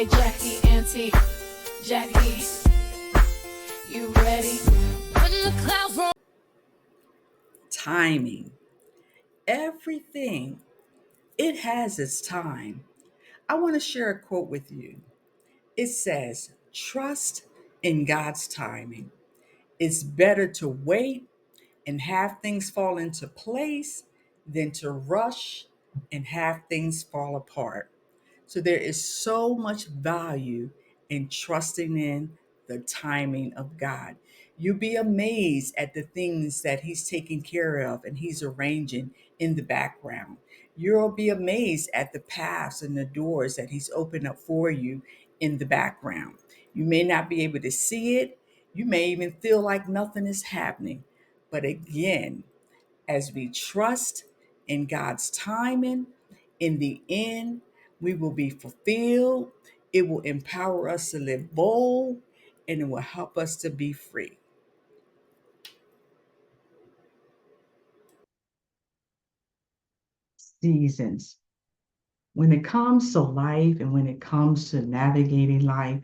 Hey Jackie, Auntie, Jackie, you ready? When the clouds roll. Timing. Everything, it has its time. I want to share a quote with you. It says, trust in God's timing. It's better to wait and have things fall into place than to rush and have things fall apart. So there is so much value in trusting in the timing of God. You'll be amazed at the things that He's taking care of and He's arranging in the background. You'll be amazed at the paths and the doors that He's opened up for you in the background. You may not be able to see it. You may even feel like nothing is happening. But again, as we trust in God's timing, in the end, we will be fulfilled. It will empower us to live bold and it will help us to be free. Seasons. When it comes to life and when it comes to navigating life,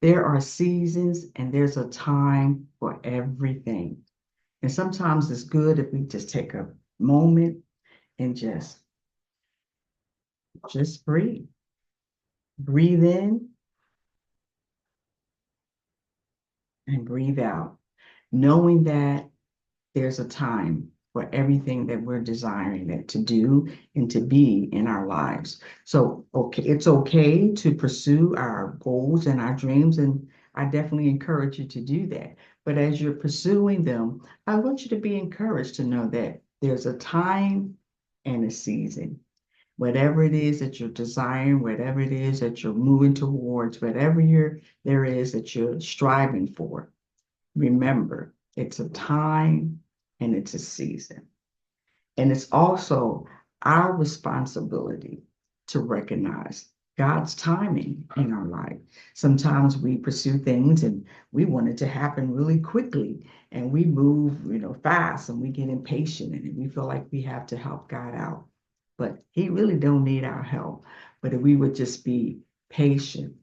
there are seasons and there's a time for everything. And sometimes it's good if we just take a moment and just breathe. Breathe in and breathe out, knowing that there's a time for everything that we're desiring it to do and to be in our lives. So, okay, it's okay to pursue our goals and our dreams, and I definitely encourage you to do that. But as you're pursuing them, I want you to be encouraged to know that there's a time and a season. Whatever it is that you're desiring, whatever it is that you're moving towards, whatever there is that you're striving for, remember, it's a time and it's a season. And it's also our responsibility to recognize God's timing in our life. Sometimes we pursue things and we want it to happen really quickly and we move, fast and we get impatient and we feel like we have to help God out. But He really don't need our help. But if we would just be patient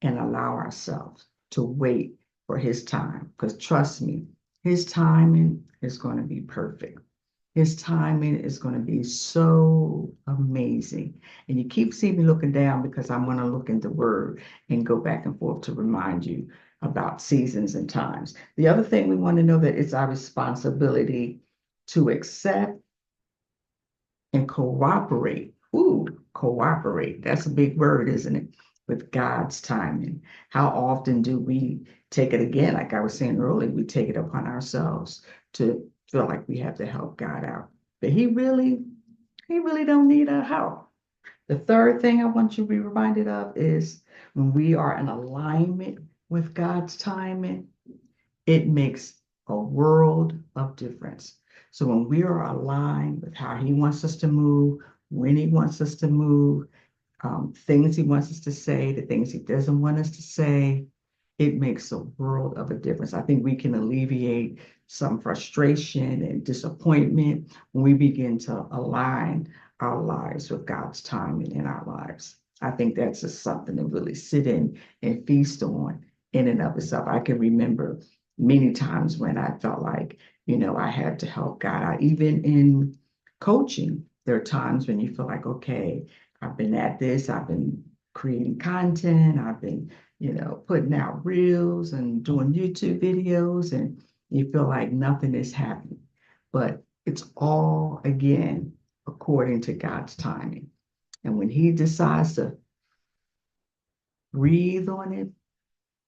and allow ourselves to wait for His time. Because trust me, His timing is going to be perfect. His timing is going to be so amazing. And you keep seeing me looking down because I'm going to look in the Word and go back and forth to remind you about seasons and times. The other thing we want to know that it's our responsibility to accept and cooperate. Ooh, cooperate. That's a big word, isn't it? With God's timing. How often do we take it again? Like I was saying earlier, we take it upon ourselves to feel like we have to help God out. But he really don't need our help. The third thing I want you to be reminded of is when we are in alignment with God's timing, it makes a world of difference. So when we are aligned with how He wants us to move, when He wants us to move, things He wants us to say, the things He doesn't want us to say, it makes a world of a difference. I think we can alleviate some frustration and disappointment when we begin to align our lives with God's timing in our lives. I think that's just something to really sit in and feast on in and of itself. I can remember many times when I felt like, I had to help God out. Even in coaching, there are times when you feel like, okay, I've been at this, I've been creating content, I've been, putting out reels and doing YouTube videos, and you feel like nothing is happening. But it's all, again, according to God's timing. And when He decides to breathe on it,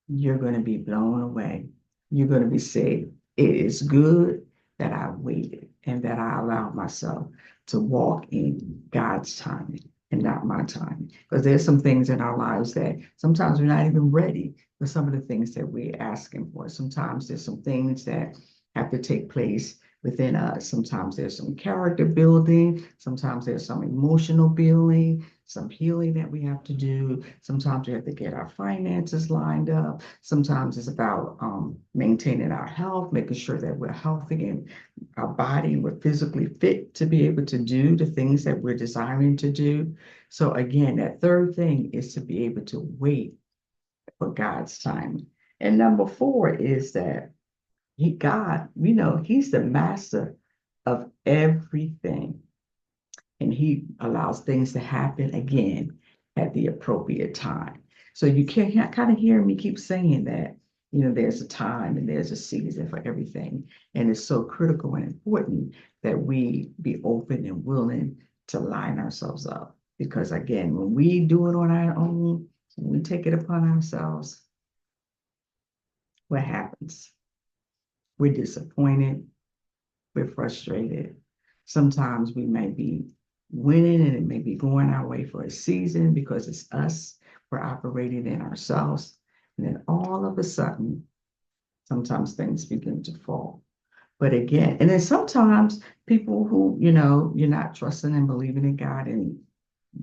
you're going to be blown away. You're going to be saved. It is good that I waited and that I allowed myself to walk in God's timing and not my timing. Because there's some things in our lives that sometimes we're not even ready for some of the things that we're asking for. Sometimes there's some things that have to take place within us. Sometimes there's some character building. Sometimes there's some emotional building. some healing that we have to do. Sometimes we have to get our finances lined up. Sometimes it's about maintaining our health, making sure that we're healthy and our body, we're physically fit to be able to do the things that we're desiring to do. So again, that third thing is to be able to wait for God's timing. And number four is that God, he's the master of everything. And he allows things to happen again at the appropriate time. So you can't kind of hear me keep saying that, there's a time and there's a season for everything. And it's so critical and important that we be open and willing to line ourselves up. Because again, when we do it on our own, when we take it upon ourselves, what happens? We're disappointed, we're frustrated. Sometimes we may be winning and it may be going our way for a season because it's us, we're operating in ourselves. And then all of a sudden, sometimes things begin to fall. But again, and then sometimes people who, you're not trusting and believing in God and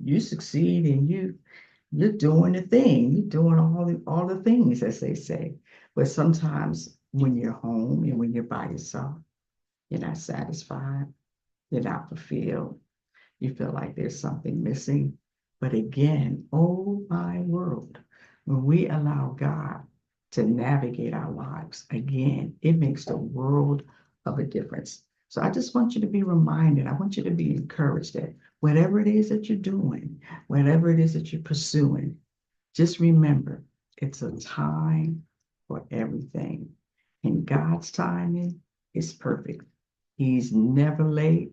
you succeed and you're doing the thing, you're doing all the things, as they say. But sometimes when you're home and when you're by yourself, you're not satisfied, you're not fulfilled, you feel like there's something missing. But again, oh my world, when we allow God to navigate our lives, again, it makes the world of a difference. So I just want you to be reminded, I want you to be encouraged that whatever it is that you're doing, whatever it is that you're pursuing, just remember it's a time for everything. And God's timing is perfect. He's never late.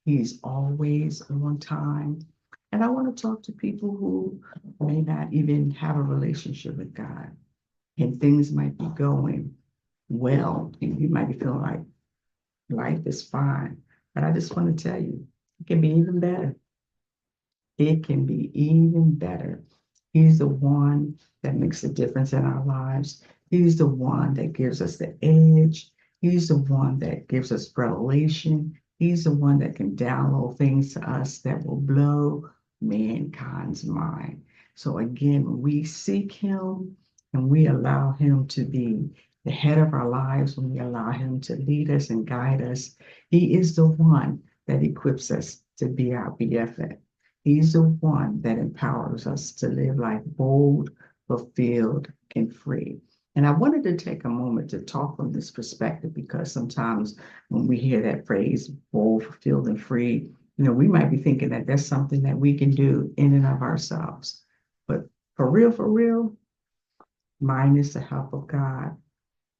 He's always on time. And I want to talk to people who may not even have a relationship with God and things might be going well. And you might be feeling like life is fine. But I just want to tell you, it can be even better. It can be even better. He's the one that makes a difference in our lives. He's the one that gives us the edge. He's the one that gives us revelation. He's the one that can download things to us that will blow mankind's mind. So again, when we seek him and we allow him to be the head of our lives, when we allow him to lead us and guide us, he is the one that equips us to be our BFF. He's the one that empowers us to live life bold, fulfilled, and free. And I wanted to take a moment to talk from this perspective because sometimes when we hear that phrase, bold, fulfilled, and free, we might be thinking that that's something that we can do in and of ourselves. But for real, minus the help of God,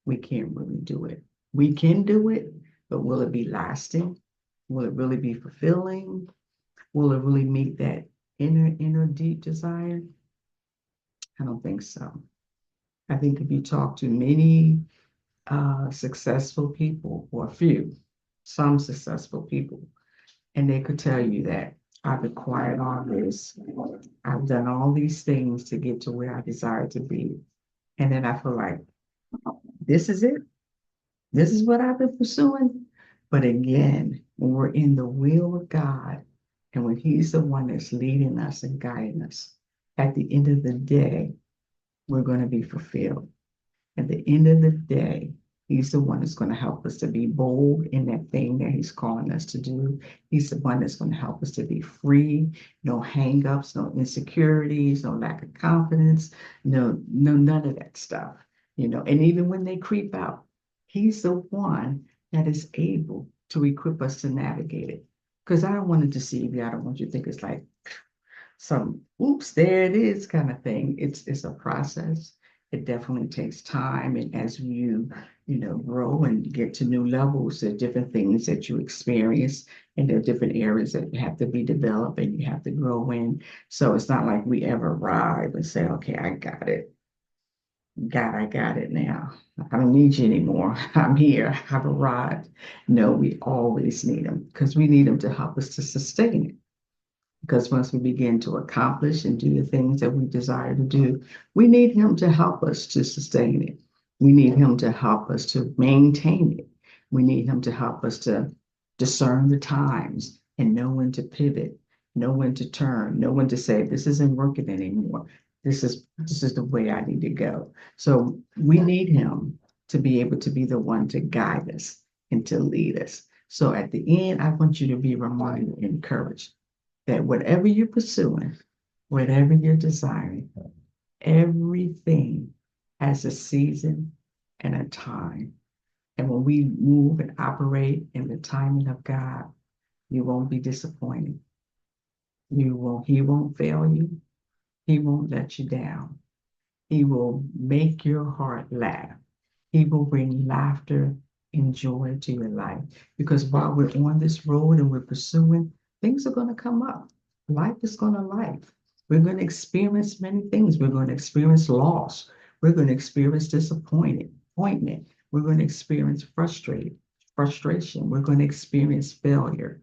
we can't really do it. We can do it, but will it be lasting? Will it really be fulfilling? Will it really meet that inner deep desire? I don't think so. I think if you talk to many successful people, or some successful people, and they could tell you that I've acquired all this, I've done all these things to get to where I desire to be. And then I feel like, this is it. This is what I've been pursuing. But again, when we're in the will of God, and when he's the one that's leading us and guiding us, at the end of the day, we're going to be fulfilled. At the end of the day, he's the one that's going to help us to be bold in that thing that he's calling us to do. He's the one that's going to help us to be free, no hangups, no insecurities, no lack of confidence, none of that stuff. And even when they creep out, he's the one that is able to equip us to navigate it. Because I don't want to deceive you. I don't want you to think it's like some oops, there it is kind of thing. It's a process. It definitely takes time. And as you grow and get to new levels, there are different things that you experience, and there are different areas that have to be developed and you have to grow in. So it's not like we ever arrive and say, okay, I got it. God, I got it now. I don't need you anymore. I'm here. I've arrived. No, we always need him because we need him to help us to sustain it. Because once we begin to accomplish and do the things that we desire to do, we need him to help us to sustain it. We need him to help us to maintain it. We need him to help us to discern the times and know when to pivot know when to turn, know when to say, this isn't working anymore. This is the way I need to go. So we need him to be able to be the one to guide us and to lead us. So at the end, I want you to be reminded and encouraged that whatever you're pursuing, whatever you're desiring, everything has a season and a time. And when we move and operate in the timing of God, you won't be disappointed. He won't fail you. He won't let you down. He will make your heart laugh. He will bring laughter and joy to your life. Because while we're on this road and we're pursuing, things are going to come up. Life is going to life. We're going to experience many things. We're going to experience loss. We're going to experience disappointment. We're going to experience frustration. We're going to experience failure.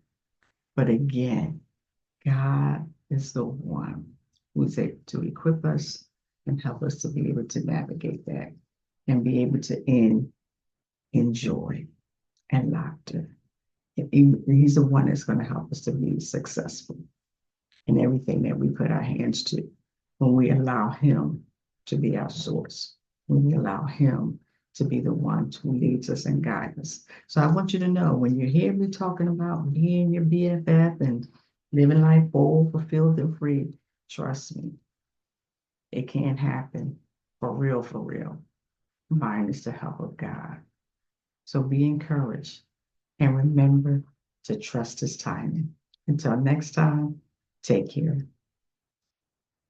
But again, God is the one who's able to equip us and help us to be able to navigate that and be able to end in joy and laughter. He's the one that's going to help us to be successful in everything that we put our hands to when we allow him to be our source, when we allow him to be the one who leads us and guides us. So I want you to know when you hear me talking about being your BFF and living life full, fulfilled, and free, trust me, it can happen for real, for real. Mine is the help of God. So be encouraged and remember to trust his timing. Until next time, take care.